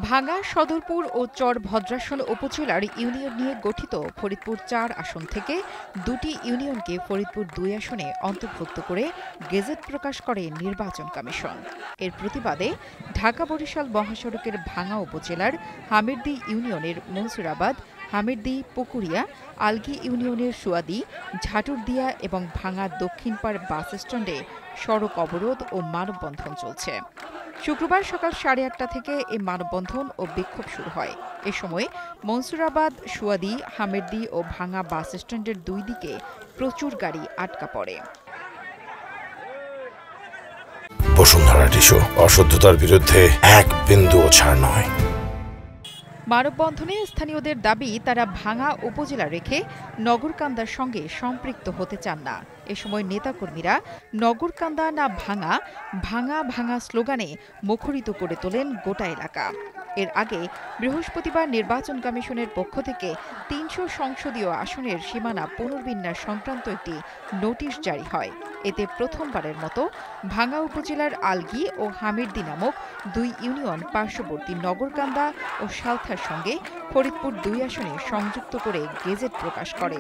ভাঙ্গা, সদরপুর ও চর ভদ্রাসন উপজেলার ইউনিয়ন নিয়ে গঠিত ফরিদপুর ৪ আসন থেকে দুটি ইউনিয়নকে ফরিদপুর ২ আসনে অন্তর্ভুক্ত করে গেজেট প্রকাশ করে নির্বাচন কমিশন। এর প্রতিবাদে ঢাকা-বরিশাল মহাসড়কের ভাঙ্গা উপজেলার হামিরদী ইউনিয়নের মনসুরাবাদ, হামিরদী, পুকুরিয়া, আলগী ইউনিয়নের সুয়াদি, ঝাটুরদিয়া এবং ভাঙ্গা দক্ষিণপাড় বাস স্ট্যান্ডে সড়ক অবরোধ ও মানববন্ধন চলছে। শুক্রবার সকাল ৮:৩০ থেকে এই মানববন্ধন ও বিক্ষোভ শুরু হয়। এ সময় মনসুরাবাদ, সুয়াদি, হামিরদী ও ভাঙ্গা বাস স্ট্যান্ডের দুই দিকে প্রচুর গাড়ি আটকা পড়ে। বসুন্ধরা টিস্যু, অশুদ্ধতার বিরুদ্ধে এক বিন্দুও ছাড় নয়। মানববন্ধনে স্থানীয়দের দাবি, তারা ভাঙ্গা উপজেলা রেখে নগরকান্দার সঙ্গে সম্পৃক্ত হতে চান না। এ সময় নেতাকর্মীরা নগরকান্দা না ভাঙ্গা, ভাঙ্গা ভাঙ্গা স্লোগানে মুখরিত করে তোলেন গোটা এলাকা। এর আগে বৃহস্পতিবার নির্বাচন কমিশনের পক্ষ থেকে ৩০০ সংসদীয় আসনের সীমানা পুনর্বিন্যাস সংক্রান্ত একটি নোটিশ জারি হয়। এতে প্রথমবারের মতো ভাঙ্গা উপজেলার আলগী ও হামিরদী নামক দুই ইউনিয়ন পার্শ্ববর্তী নগরকান্দা ও সালথার সঙ্গে ফরিদপুর ২ আসনে সংযুক্ত করে গেজেট প্রকাশ করে।